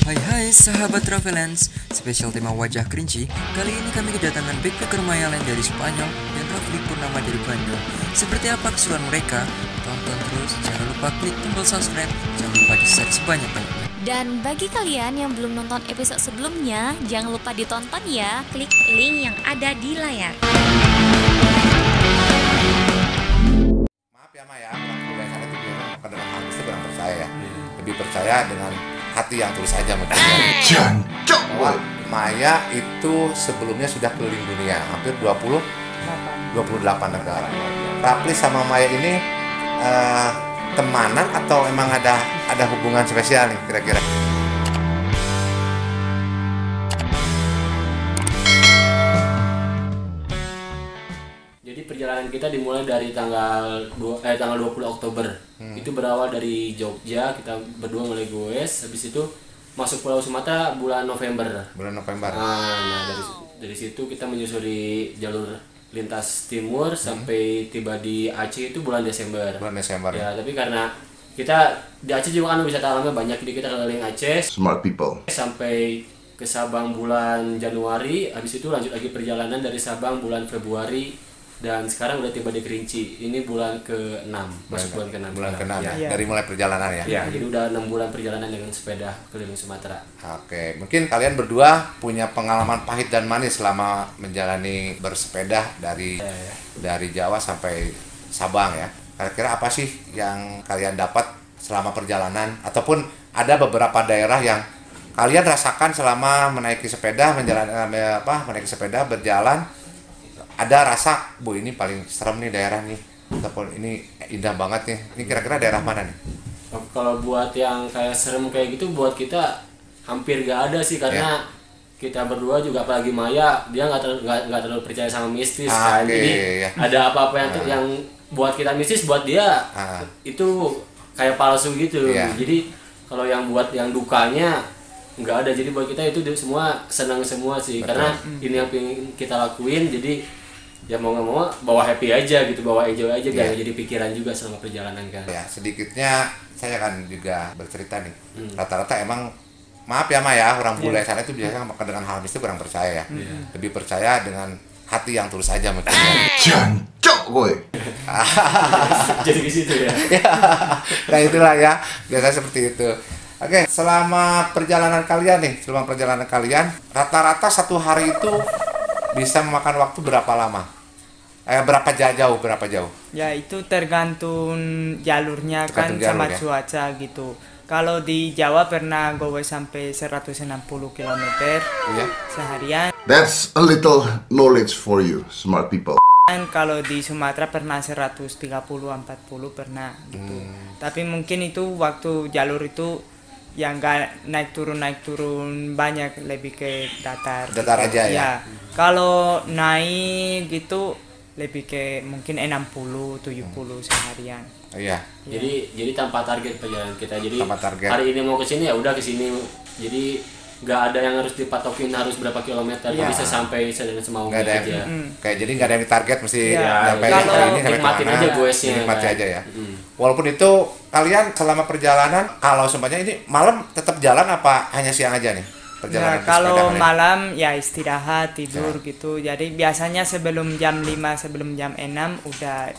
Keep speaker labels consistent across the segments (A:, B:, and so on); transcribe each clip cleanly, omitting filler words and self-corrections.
A: Hai sahabat Travelance, spesial tema wajah kerinci. Kali ini kami kedatangan backpacker Maya Lain dari Spanyol dan Rafli Purnama dari Bandung. Seperti apa keseruan mereka? Tonton terus, jangan lupa klik tombol subscribe, jangan lupa di-share sebanyak-banyaknya.
B: Dan bagi kalian yang belum nonton episode sebelumnya, jangan lupa ditonton ya. Klik link yang ada di layar.
C: Maaf ya Maya, orang kuliah sana itu bilang bukan dengan hati, itu kurang percaya ya. Lebih percaya dengan hati yang tulus aja mungkin ya.
D: Jancok.
C: Bahwa Maya itu sebelumnya sudah keliling dunia, hampir 28 negara. Rafli sama Maya ini temanan atau emang ada hubungan spesial nih kira-kira?
E: Jadi perjalanan kita dimulai dari tanggal 20 Oktober. Itu berawal dari Jogja, kita berdua mulai goes, habis itu masuk Pulau Sumatera bulan November.
C: Bulan November.
E: Nah, dari situ kita menyusuri jalur lintas timur sampai tiba di Aceh itu bulan Desember.
C: Bulan Desember.
E: Ya, tapi karena kita di Aceh juga kan wisata alamnya banyak, jadi kita keliling Aceh
D: Smart people.
E: sampai ke Sabang bulan Januari, habis itu lanjut lagi perjalanan dari Sabang bulan Februari, dan sekarang udah tiba di Kerinci. Ini bulan ke-6, masuk bulan ke-6.
C: Bulan ke-6
E: ya.
C: dari mulai perjalanan ya.
E: Ya, jadi udah 6 bulan perjalanan dengan sepeda keliling Sumatera.
C: Oke, mungkin kalian berdua punya pengalaman pahit dan manis selama menjalani bersepeda dari Jawa sampai Sabang ya. Kira-kira apa sih yang kalian dapat selama perjalanan, ataupun ada beberapa daerah yang kalian rasakan selama menaiki sepeda, menaiki sepeda berjalan, ada rasa, bu ini paling serem nih daerah nih, ataupun ini indah banget nih. Ini kira-kira daerah mana nih?
E: Kalau buat yang kayak serem kayak gitu, buat kita hampir gak ada sih, karena kita berdua juga, apalagi Maya, dia nggak terlalu percaya sama mistis kan. Jadi ada apa-apa yang buat kita mistis, buat dia itu kayak palsu gitu. Jadi kalau yang buat yang dukanya nggak ada. Jadi buat kita itu semua senang semua sih. Betul. Karena ini yang pengen kita lakuin, jadi ya mau nggak mau bawa happy aja gitu, bawa enjoy aja, biar jadi pikiran juga selama perjalanan kan.
C: Ya, sedikitnya saya kan juga bercerita nih. Rata-rata emang, maaf ya Maya, orang bule sana itu biasanya dengan hal mistis kurang percaya ya. Lebih percaya dengan hati yang tulus aja mungkin.
D: Jancok gue.
E: Jadi di situ ya.
C: Nah itulah ya, biasanya seperti itu. Oke, selama perjalanan kalian, rata-rata satu hari itu bisa memakan waktu berapa lama? Berapa jauh?
F: Ya itu tergantung jalurnya, kan sama cuaca gitu. Kalau di Jawa pernah gue sampai 160 km seharian.
D: That's a little knowledge for you, smart people.
F: Dan kalau di Sumatera pernah 130-40 pernah gitu. Tapi mungkin itu waktu jalur itu yang gak naik turun banyak, lebih ke datar
C: aja ya.
F: Kalau naik gitu lebih ke mungkin 60-70 seharian.
C: Iya.
E: Jadi tanpa target perjalanan kita. Jadi
C: tanpa target.
E: Hari ini mau ke sini ya udah ke sini. Jadi nggak ada yang harus dipatokin harus berapa kilometer. Bisa sampai semaunya aja.
C: Kayak jadi nggak ada yang target mesti
E: sampai ini, sampai nikmatin aja goesnya.
C: Nikmati aja ya. Walaupun itu kalian selama perjalanan, kalau sempatnya ini malam tetap jalan apa hanya siang aja nih?
F: Ya, kalau malam ya istirahat, tidur gitu. Jadi biasanya sebelum jam 5, sebelum jam 6 udah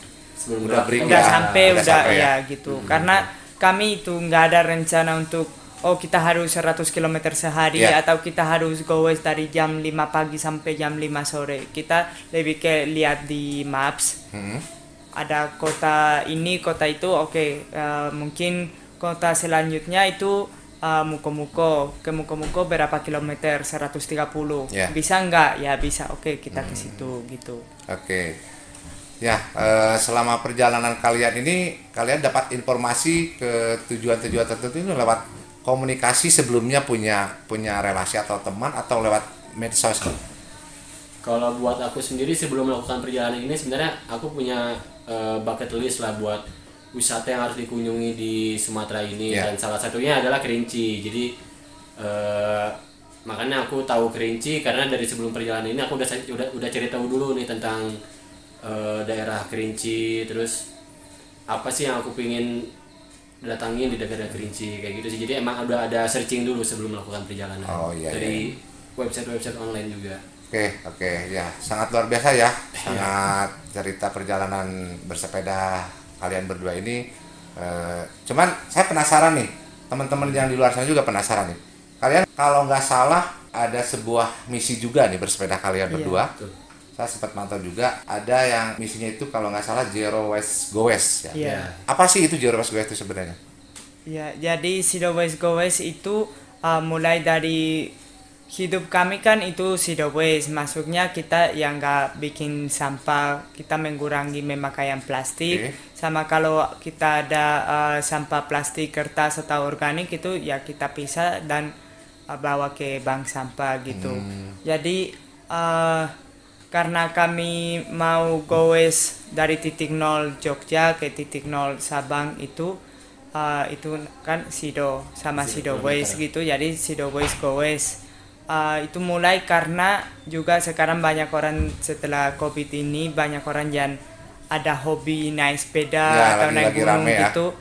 F: sampai ya gitu. Karena kami itu nggak ada rencana untuk kita harus 100 km sehari atau kita harus goes dari jam 5 pagi sampai jam 5 sore. Kita lebih ke lihat di maps. Ada kota ini, kota itu, mungkin kota selanjutnya itu Muko berapa kilometer, 130. Bisa nggak? Ya bisa, kita ke situ gitu.
C: Ya, selama perjalanan kalian ini, kalian dapat informasi ke tujuan-tujuan tertentu ini lewat komunikasi sebelumnya, punya relasi atau teman, atau lewat medsos?
E: Kalau buat aku sendiri sebelum melakukan perjalanan ini, sebenarnya aku punya bucket list lah buat wisata yang harus dikunjungi di Sumatera ini, dan salah satunya adalah Kerinci. Jadi makanya aku tahu Kerinci karena dari sebelum perjalanan ini aku udah cari tahu dulu nih tentang daerah Kerinci, terus apa sih yang aku pingin datangin di daerah Kerinci kayak gitu sih. Jadi emang udah ada searching dulu sebelum melakukan perjalanan. Dari website online juga.
C: Oke, ya sangat luar biasa ya. Sangat cerita perjalanan bersepeda kalian berdua ini. Cuman saya penasaran nih, teman-teman yang di luar sana juga penasaran nih. Kalian kalau nggak salah ada sebuah misi juga nih bersepeda kalian berdua. Saya sempat mantau juga ada yang misinya itu kalau nggak salah Zero Waste Go West ya. Apa sih itu Zero Waste Go West itu sebenarnya?
F: Ya, jadi Zero Waste Go West itu mulai dari hidup kami kan itu zero waste, maksudnya kita yang nggak bikin sampah, kita mengurangi pemakaian plastik. Sama kalau kita ada sampah plastik, kertas atau organik itu ya kita pisah dan bawa ke bank sampah gitu. Jadi karena kami mau goes dari titik 0 Jogja ke titik 0 Sabang itu kan Sido sama Sido Waste gitu, jadi Sido Waste Go Waste. Itu mulai karena juga sekarang banyak orang setelah COVID ini banyak orang yang ada hobi naik sepeda atau naik gunung gitu,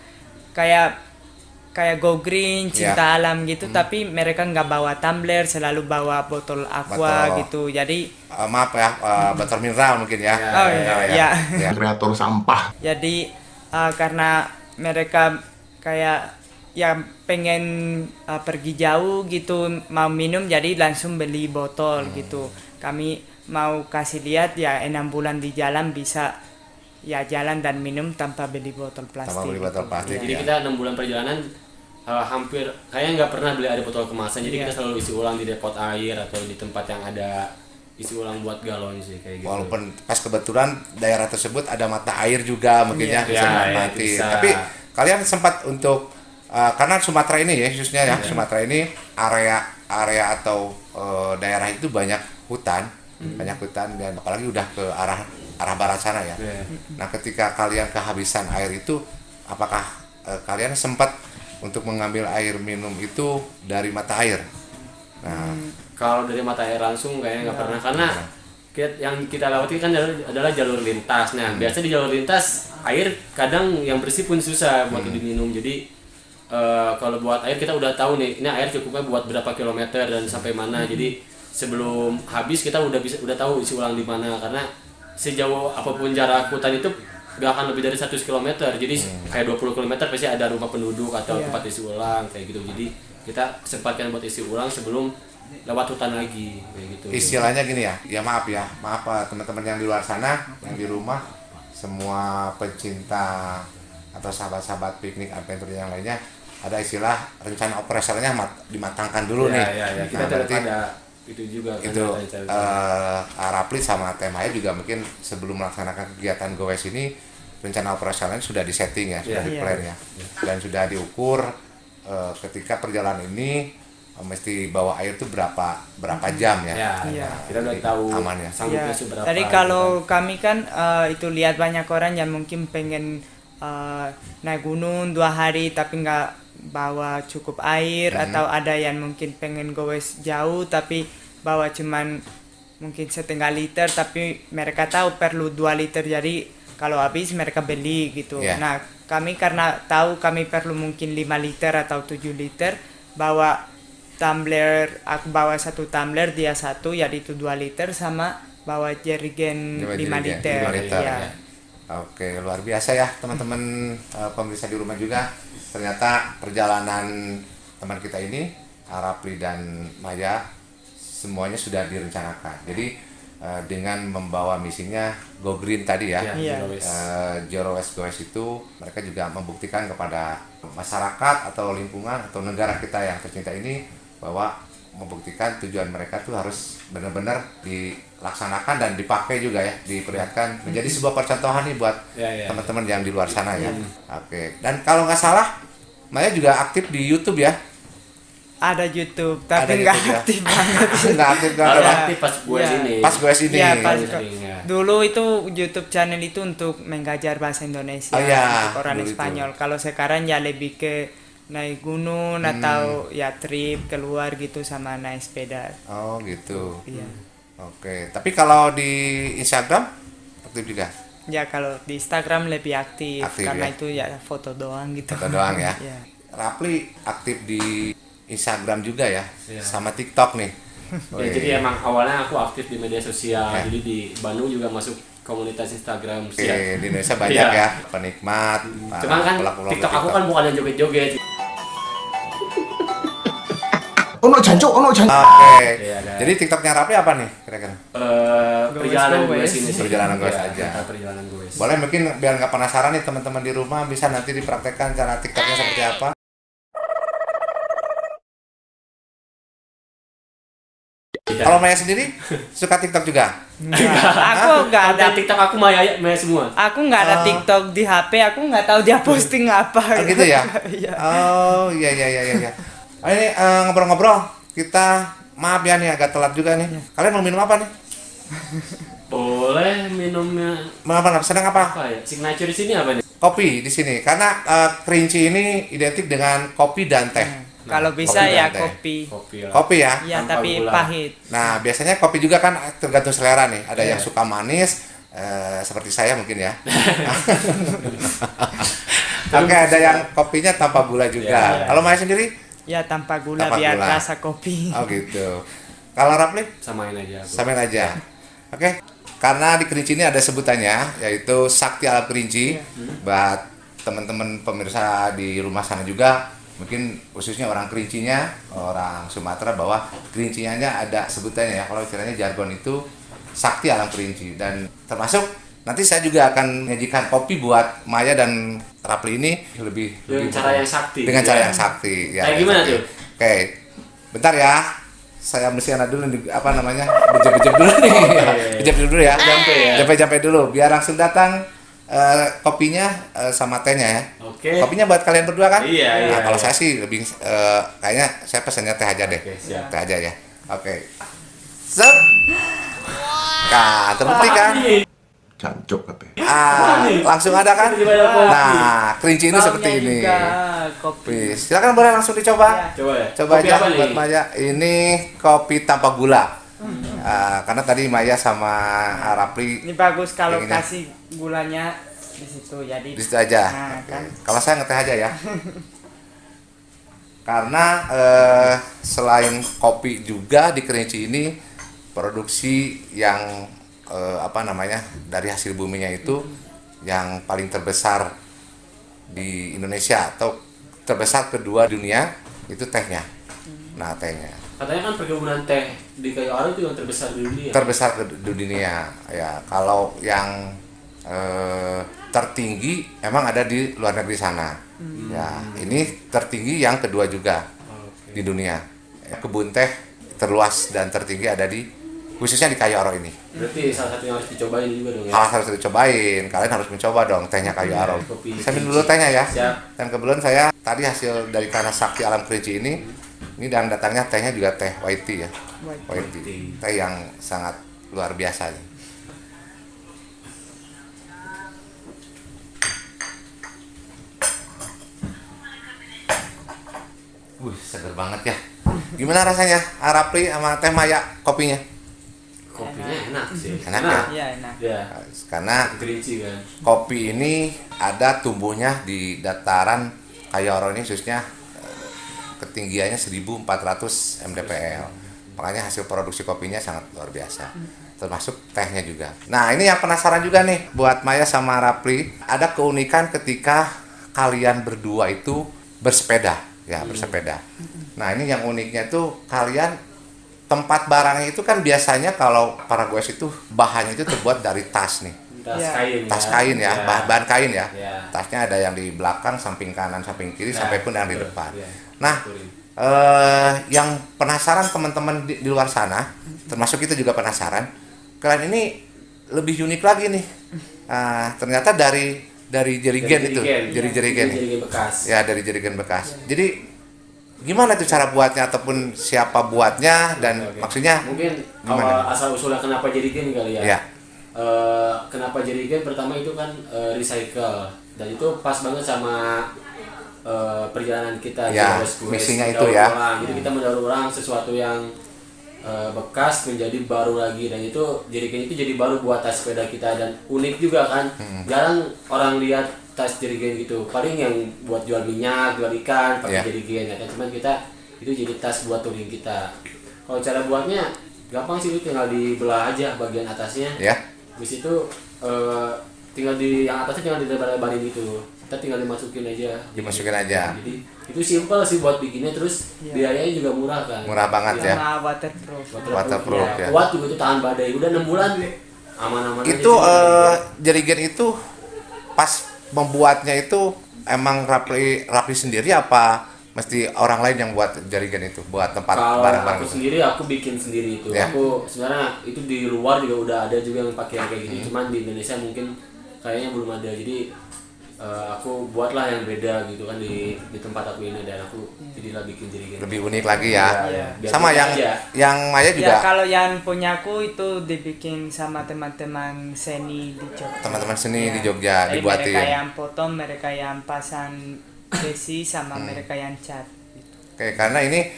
F: kayak go green, cinta alam gitu, tapi mereka nggak bawa tumbler, selalu bawa botol aqua gitu. Jadi
C: maaf ya, botol mineral mungkin ya.
D: Kreator sampah.
F: Jadi karena mereka kayak yang pengen pergi jauh gitu, mau minum, jadi langsung beli botol gitu. Kami mau kasih lihat ya 6 bulan di jalan bisa ya jalan dan minum tanpa beli botol plastik.
E: Jadi kita 6 bulan perjalanan hampir kayaknya nggak pernah beli air botol kemasan. Jadi kita selalu isi ulang di depot air atau di tempat yang ada isi ulang buat galon sih kayak gitu.
C: Walaupun pas kebetulan daerah tersebut ada mata air juga mungkin bisa mati. Tapi kalian sempat untuk karena Sumatera ini ya khususnya Sumatera ini area atau daerah itu banyak hutan, dan apalagi udah ke arah barat sana ya. Nah, ketika kalian kehabisan air itu, apakah kalian sempat untuk mengambil air minum itu dari mata air? Nah,
E: kalau dari mata air langsung kayaknya nggak pernah, karena yang kita lewati kan adalah jalur lintas. Nah, biasa di jalur lintas air kadang yang bersih pun susah buat diminum. Jadi kalau buat air kita udah tahu nih, ini air cukupnya buat berapa kilometer dan sampai mana. Jadi sebelum habis kita udah tahu isi ulang di mana, karena sejauh apapun jarak hutan itu gak akan lebih dari 100 km. Jadi kayak 20 km pasti ada rumah penduduk atau tempat isi ulang kayak gitu. Jadi kita sempatkan buat isi ulang sebelum lewat hutan lagi kayak gitu.
C: Istilahnya gini ya, maaf teman-teman yang di luar sana, yang di rumah, semua pecinta atau sahabat-sahabat piknik adventure yang lainnya, ada istilah rencana operasionalnya dimatangkan dulu nih.
E: Kita berarti itu juga
C: itu Araplit sama Temaya juga mungkin sebelum melaksanakan kegiatan goes ini rencana operasionalnya sudah disetting ya, sudah di plan ya, dan sudah diukur ketika perjalanan ini mesti bawa air itu berapa jam ya.
E: Kita udah tahu
C: aman ya.
E: Sanggupnya seberapa.
F: Tadi kalau kami kan itu lihat banyak orang yang mungkin pengen naik gunung 2 hari tapi nggak bawa cukup air, atau ada yang mungkin pengen goes jauh tapi bawa cuman mungkin 1/2 liter, tapi mereka tahu perlu 2 liter, jadi kalau habis mereka beli gitu. Nah, kami karena tahu kami perlu mungkin 5 liter atau 7 liter, bawa tumbler, aku bawa 1 tumbler, dia 1, jadi itu 2 liter, sama bawa jerigen 5 liter.
C: Oke, luar biasa ya teman-teman pemirsa di rumah juga. Ternyata perjalanan teman kita ini, Arapli dan Maya, semuanya sudah direncanakan. Jadi dengan membawa misinya Go Green tadi ya, Zero Waste Go West itu, mereka juga membuktikan kepada masyarakat atau lingkungan atau negara kita yang tercinta ini bahwa membuktikan tujuan mereka tuh harus benar-benar dilaksanakan dan dipakai juga ya, diperlihatkan, menjadi sebuah percontohan nih buat teman-teman yang di luar sana ya. Oke. Dan kalau nggak salah, Maya juga aktif di YouTube ya?
F: Ada YouTube, tapi nggak aktif banget.
C: Nggak aktif
E: pas gue sini.
C: Pas gue sini.
F: Dulu itu YouTube channel itu untuk mengajar bahasa Indonesia untuk orang Spanyol. Kalau sekarang ya lebih ke naik gunung atau ya trip keluar gitu sama naik sepeda.
C: Oh gitu. Iya. Oke. Tapi kalau di Instagram aktif juga?
F: Ya kalau di Instagram lebih aktif karena
C: ya?
F: itu ya foto doang gitu.
C: Foto doang ya.
F: Ya.
C: Rapli aktif di Instagram juga ya, sama TikTok nih.
E: Ya, jadi emang awalnya aku aktif di media sosial, jadi di Bandung juga masuk komunitas Instagram.
C: Di Indonesia banyak ya penikmat.
E: Cuman kan TikTok aku kan bukan yang joget-joget.
C: Oke. Jadi TikToknya Rapli apa nih kira-kira?
E: Perjalanan gue sini sih.
C: Perjalanan gue aja.
E: Perjalanan gue.
C: Boleh mungkin biar nggak penasaran nih teman-teman di rumah bisa nanti dipraktekkan cara TikToknya seperti apa. Kalau Maya sendiri suka TikTok juga?
F: Aku nggak ada
E: TikTok, aku Maya semua.
F: Aku nggak ada TikTok di HP, aku nggak tahu dia posting apa.
C: Gitu ya? Oh iya. Ini ngobrol-ngobrol, kita maaf ya nih agak telat juga nih. Kalian mau minum apa nih?
E: Boleh minumnya.
C: Mau apa? Sedang apa?
E: Apa ya? Signature di sini apa nih?
C: Kopi di sini, karena kerinci ini identik dengan kopi dan teh.
F: Kalau bisa
C: kopi
F: ya
C: dan
F: kopi.
C: Kopi ya?
F: Iya,
E: Tanpa
F: tapi
E: gula.
F: pahit.
C: Nah, biasanya kopi juga kan tergantung selera nih. Ada yang suka manis, seperti saya mungkin ya. Oke, ada yang kopinya tanpa gula juga. Kalau Maya sendiri?
F: Ya tanpa gula biar rasa kopi.
C: Oh gitu. Kalau Rapli?
E: Samain aja.
C: Samain aja. Oke. Karena di Kerinci ini ada sebutannya, yaitu Sakti Alam Kerinci. Buat teman-teman pemirsa di rumah sana juga, mungkin khususnya orang Kerincinya, orang Sumatera, bahwa Kerincinya ada sebutannya ya. Kalau istilahnya jargon itu Sakti Alam Kerinci. Dan termasuk nanti saya juga akan menyajikan kopi buat Maya dan Rapli ini lebih
E: cara yang sakti.
C: Dengan cara yang sakti. Ya,
E: kayak gimana tuh?
C: Oke, bentar ya. Saya mesti dulu apa namanya, bejep-bejep dulu nih. Bejep dulu ya. Jampe dulu. Biar langsung datang kopinya sama tehnya ya.
E: Oke.
C: Kopinya buat kalian berdua kan?
E: Iya.
C: Nah, kalau saya sih lebih kayaknya saya pesannya teh aja deh.
E: Siap.
C: Teh aja ya. Oke. Set. Nah, terbukti kan?
D: Cancok katanya.
C: Langsung ada kan? Nah, Kerinci ini seperti ini.
F: Kopi.
C: Silakan boleh langsung dicoba. Coba
E: Kopi
C: aja
E: apa
C: buat
E: nih?
C: Maya. Ini kopi tanpa gula. Karena tadi Maya sama Rapli
F: Ini bagus kalau
C: pengennya
F: kasih gulanya di situ, jadi
C: di situ aja.
F: Nah,
C: Oke.
F: kan.
C: Kalau saya ngeteh aja ya. Karena selain kopi juga di Kerinci ini produksi yang dari hasil buminya itu yang paling terbesar di Indonesia atau terbesar kedua dunia itu tehnya. Nah, tehnya.
E: Katanya kan perkebunan teh di Kayu Aro itu yang terbesar di dunia.
C: Terbesar di dunia. Ya, kalau yang tertinggi emang ada di luar negeri sana. Ya, ini tertinggi yang kedua juga di dunia. Kebun teh terluas dan tertinggi ada khususnya di Kayu Aro ini.
E: Berarti salah satu yang harus dicobain juga dong ya.
C: Harus dicobain. Kalian harus mencoba dong tehnya Kayu Aro. Saya minum dulu tehnya ya.
E: Siap.
C: Dan kebetulan saya tadi hasil dari Tanah Sakti Alam Kerinci ini dan datangnya tehnya juga teh white tea ya. White tea. Teh yang sangat luar biasa nih. Seger banget ya. Gimana rasanya Rapli sama teh Maya kopinya?
E: Kopinya enak sih.
C: Enak ya?
F: Iya, enak.
E: Ya.
C: Karena
E: Kerinci kan.
C: kopi ini ada tumbuhnya di dataran Kayu Aro ini, khususnya ketinggiannya 1400 mdpl. Makanya hasil produksi kopinya sangat luar biasa. Termasuk tehnya juga. Nah, ini yang penasaran juga nih buat Maya sama Rapli. Ada keunikan ketika kalian berdua itu bersepeda. Ya, bersepeda. Nah, ini yang uniknya tuh kalian tempat barangnya itu kan biasanya kalau para goes itu bahannya itu terbuat dari tas nih. Tas kain ya, bahan kain ya. Tasnya ada yang di belakang, samping kanan, samping kiri, sampai pun yang di depan. Nah, yang penasaran teman-teman di luar sana, termasuk kita juga penasaran, kalian ini lebih unik lagi nih. Ternyata dari jerigen itu, jerigen
E: bekas.
C: Ya, dari jerigen bekas. Jadi gimana tuh cara buatnya ataupun siapa buatnya dan maksudnya
E: mungkin
C: gimana?
E: Asal usulnya kenapa jerigen kali ya?
C: Ya.
E: Kenapa jerigen? Pertama itu kan recycle dan itu pas banget sama perjalanan kita.
C: Ya, misinya itu ya.
E: Jadi kita mendaur ulang sesuatu yang bekas menjadi baru lagi, dan itu jerigen itu jadi baru buat tas sepeda kita, dan unik juga kan. Jarang orang lihat tas jerigen gitu, paling yang buat jual minyak, jual ikan pakai jerigen ya kan. Cuman kita itu jadi tas buat touring kita. Kalau cara buatnya gampang sih, tinggal dibelah aja bagian atasnya. Habis itu tinggal yang atasnya tinggal dilebar-lebarin gitu. Kita tinggal dimasukin aja. Jadi itu simple sih buat bikinnya, terus biayanya juga murah kan.
C: Murah banget ya.
E: Waterproof ya. Kuat juga, itu tahan badai. Udah 6 bulan aman-aman aja.
C: Itu jerigen itu pas membuatnya itu emang Rapli sendiri apa mesti orang lain yang buat jerigen itu, buat tempat barang-barang?
E: Kalau aku sendiri, aku bikin sendiri itu. Aku sebenarnya itu di luar juga udah ada juga yang pakai kayak gini. Cuman di Indonesia mungkin kayaknya belum ada. Jadi aku buatlah yang beda gitu kan di tempat aku ini, dan aku jadilah bikin jerigen.
C: Lebih unik lagi ya. Sama yang Maya juga.
F: Ya, kalau yang punyaku itu dibikin sama teman-teman seni di Jogja.
C: Teman-teman seni di Jogja dibuatin.
F: Mereka yang potong, mereka yang pasang besi, sama mereka yang cat.
C: Oke, karena ini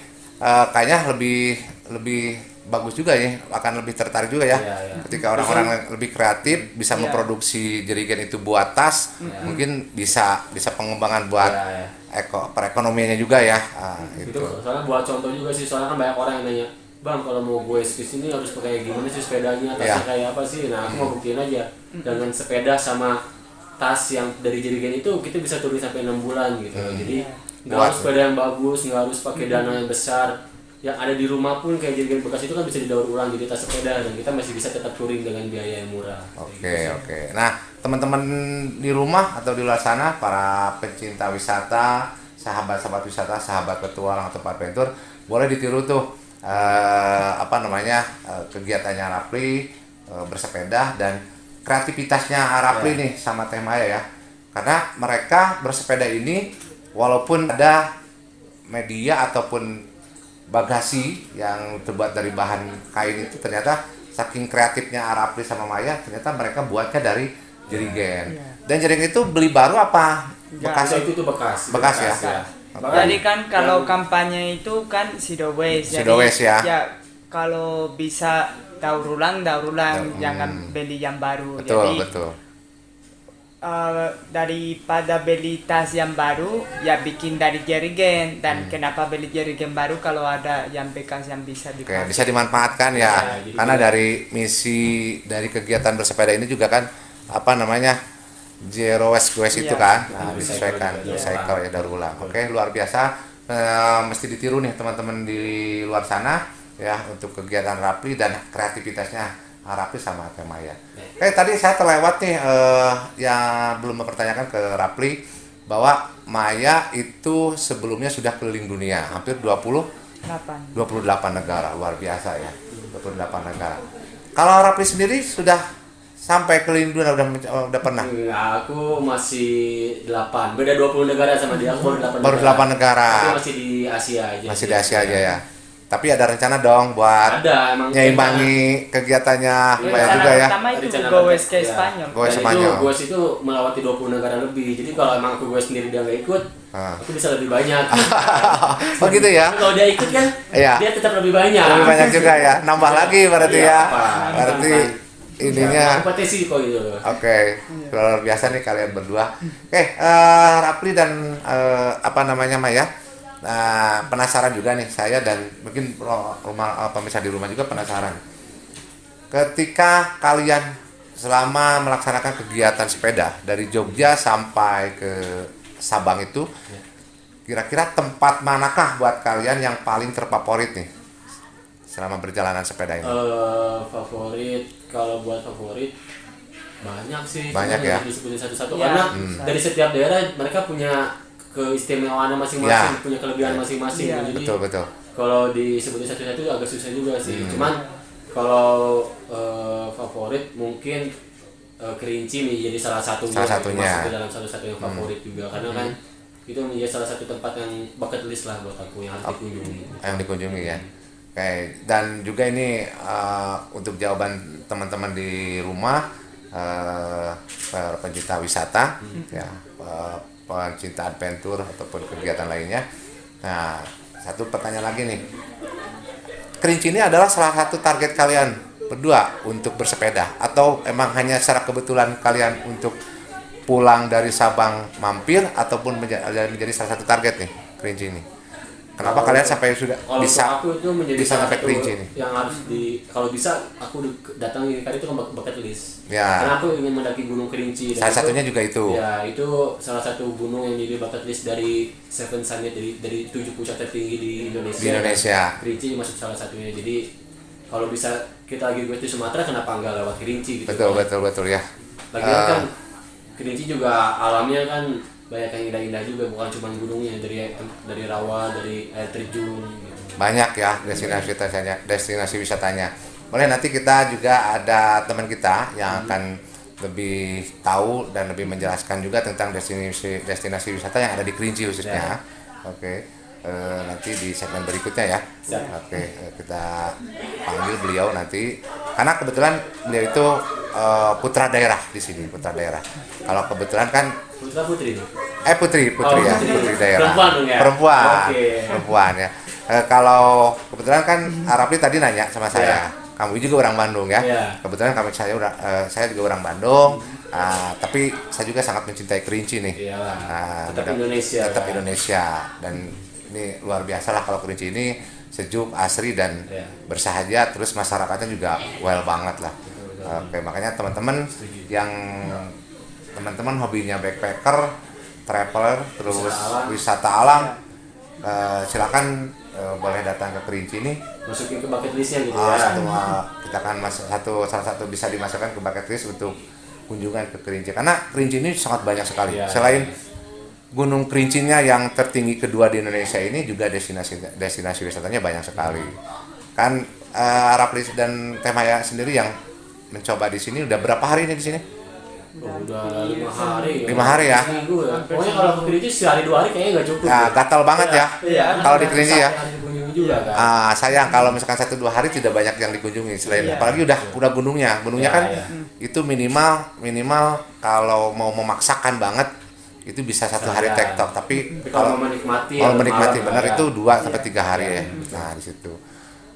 C: kayaknya lebih bagus juga ya, akan lebih tertarik juga ya. Ketika orang-orang lebih kreatif bisa memproduksi jerigen itu buat tas, mungkin bisa pengembangan buat perekonomiannya juga ya.
E: Itu soalnya buat contoh juga sih, soalnya kan banyak orang yang nanya, "Bang, kalau mau gue ke sini harus pakai gimana sih sepedanya, tasnya kayak apa sih?" Nah, aku mau buktiin aja dengan sepeda sama tas yang dari jerigen itu kita bisa touring sampai 6 bulan gitu. Jadi nggak harus sepeda yang bagus, nggak harus pakai dana yang besar. Yang ada di rumah pun kayak jerigen bekas itu kan bisa didaur ulang jadi tas sepeda, dan kita masih bisa tetap touring dengan biaya yang murah.
C: Oke. Nah, teman-teman di rumah atau di luar sana, para pencinta wisata, sahabat-sahabat wisata, sahabat petualang atau adventure, boleh ditiru tuh kegiatannya Rapli bersepeda, dan kreativitasnya Rapli nih sama Teh Maya ya. Karena mereka bersepeda ini walaupun ada media ataupun bagasi yang terbuat dari bahan kain itu, ternyata saking kreatifnya Rapli sama Maya, ternyata mereka buatnya dari jerigen. Dan jerigen itu beli baru apa bekas?
E: Itu bekas
C: ya.
F: Jadi kan kalau kampanye itu kan zero waste. Ya, kalau bisa daur ulang, jangan beli yang baru.
C: Betul.
F: Daripada beli tas yang baru, ya bikin dari jerigen. Dan kenapa beli jerigen baru kalau ada yang bekas yang bisa dipakai?
C: Bisa dimanfaatkan ya. Karena dari misi dari kegiatan bersepeda ini juga kan zero waste itu kan, disesuaikan, recycle ya, daur ulang. Oke, luar biasa. Mesti ditiru nih teman-teman di luar sana ya, untuk kegiatan Rapli dan kreativitasnya Rapli sama Teh Maya. Tadi saya terlewat nih yang belum mempertanyakan ke Rapli bahwa Maya itu sebelumnya sudah keliling dunia, hampir 28 negara, luar biasa ya, 28 negara. Kalau Rapli sendiri sudah sampai keliling dunia, udah pernah?
E: Aku masih 8, beda 20 negara sama dia, aku
C: baru 8 negara.
E: Tapi masih di Asia aja.
C: Masih di Asia aja ya. Tapi ada rencana dong buat nyeimbangi kegiatannya Maya juga ya.
F: Pertama itu goes ke Spanyol.
E: Goes itu melewati 20 negara lebih. Jadi kalau emang aku goes sendiri dia nggak ikut, aku bisa lebih banyak.
C: Oh gitu ya?
E: Kalau dia ikut kan, dia tetap lebih banyak.
C: Lebih banyak juga ya. Nambah lagi berarti ya. Berarti ininya.
E: Kompetisi kok gitu.
C: Oke, luar biasa nih kalian berdua. Oke, Rapli dan Maya. Nah, penasaran juga nih saya, dan mungkin pemirsa di rumah juga penasaran. Ketika kalian selama melaksanakan kegiatan sepeda dari Jogja sampai ke Sabang itu, kira-kira tempat manakah buat kalian yang paling terfavorit nih selama perjalanan sepeda ini?
E: Kalau buat favorit banyak sih.
C: Banyak ya.
E: Disebutin satu-satu karena dari setiap daerah mereka punya keistimewaan masing-masing, punya kelebihan masing-masing. Jadi
C: betul.
E: Kalau disebutin satu-satu agak susah juga sih. Cuman kalau favorit mungkin Kerinci menjadi salah satunya. Masuk dalam satu yang favorit juga, karena kan itu menjadi salah satu tempat yang bucket list lah buat aku yang harus dikunjungi.
C: Yang dikunjungi ya. Oke, dan juga ini untuk jawaban teman-teman di rumah, pencinta wisata, pencinta adventure ataupun kegiatan lainnya. Nah, satu pertanyaan lagi nih. Kerinci ini adalah salah satu target kalian berdua untuk bersepeda, atau emang hanya secara kebetulan kalian untuk pulang dari Sabang mampir, ataupun menjadi salah satu target nih Kerinci ini? Kenapa kalian sampai sudah bisa
E: aku itu menjadi
C: bisa sampai Kerinci ini?
E: Yang harus kalau bisa aku datangi kali itu kan bucket list.
C: Ya.
E: Karena aku ingin mendaki Gunung Kerinci.
C: Salah satunya juga itu.
E: Ya, itu salah satu gunung yang jadi bucket list dari Seven Summit, dari 7 puncak tertinggi di Indonesia.
C: Di Indonesia.
E: Kerinci masuk salah satunya. Jadi kalau bisa kita lagi di Sumatera, kenapa enggak lewat Kerinci gitu.
C: Betul ya.
E: Lagian kan Kerinci juga alamnya kan banyak yang indah-indah juga, bukan cuma gunungnya, dari rawa, dari air terjun gitu.
C: Banyak ya destinasi wisatanya. Boleh nanti kita juga ada teman kita yang akan lebih tahu dan lebih menjelaskan juga tentang destinasi wisata yang ada di Kerinci khususnya. Oke. Nanti di segmen berikutnya ya. Oke, kita panggil beliau nanti karena kebetulan beliau itu putra daerah di sini, putra daerah. Kalau kebetulan kan
E: putri
C: ya, putri daerah.
E: Perempuan.
C: Perempuan ya. Kalau kebetulan kan Rapli tadi nanya sama saya, kamu juga orang Bandung ya. Kebetulan saya juga orang Bandung. Tapi saya juga sangat mencintai Kerinci nih. Tetap Indonesia dan ini luar biasa lah kalau Kerinci ini sejuk, asri dan bersahaja, terus masyarakatnya juga well banget lah. Oke, makanya teman-teman yang hobinya backpacker, traveler, terus wisata alam, silakan boleh datang ke Kerinci ini.
E: Masukin ke bucket listnya gitu ya.
C: Kita akan salah satu bisa dimasukkan ke bucket list untuk kunjungan ke Kerinci, karena Kerinci ini sangat banyak sekali. Selain Gunung Kerincinya yang tertinggi kedua di Indonesia ini, juga destinasi wisatanya banyak sekali. Kan Rapli dan Temaya sendiri yang mencoba di sini udah berapa hari ini di sini?
E: Udah 5 hari.
C: 5 hari ya.
E: Seminggu ya. Pokoknya kalau ke Kerinci sehari 2 hari kayaknya nggak cukup.
C: Nah, gatal banget ya. Kalau di Kerinci ya.
E: Kan?
C: Sayang kalau misalkan 1-2 hari tidak banyak yang dikunjungi, selain apalagi udah gunungnya kan itu minimal kalau mau memaksakan banget itu bisa 1 hari tektok, tapi
E: kalau mau menikmati
C: benar itu 2-3 hari ya. Nah di situ.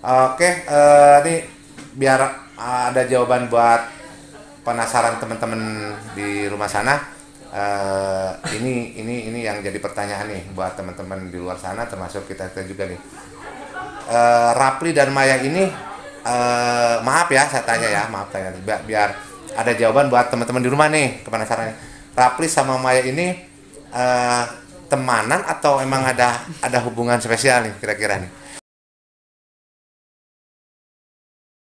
C: Oke, ini biar ada jawaban buat penasaran teman-teman di rumah sana. Ini yang jadi pertanyaan nih buat teman-teman di luar sana, termasuk kita juga nih. Rapli dan Maya ini, maaf ya saya tanya ya, biar ada jawaban buat teman-teman di rumah nih, penasaran. Rapli sama Maya ini temanan atau emang ada hubungan spesial nih kira-kira nih?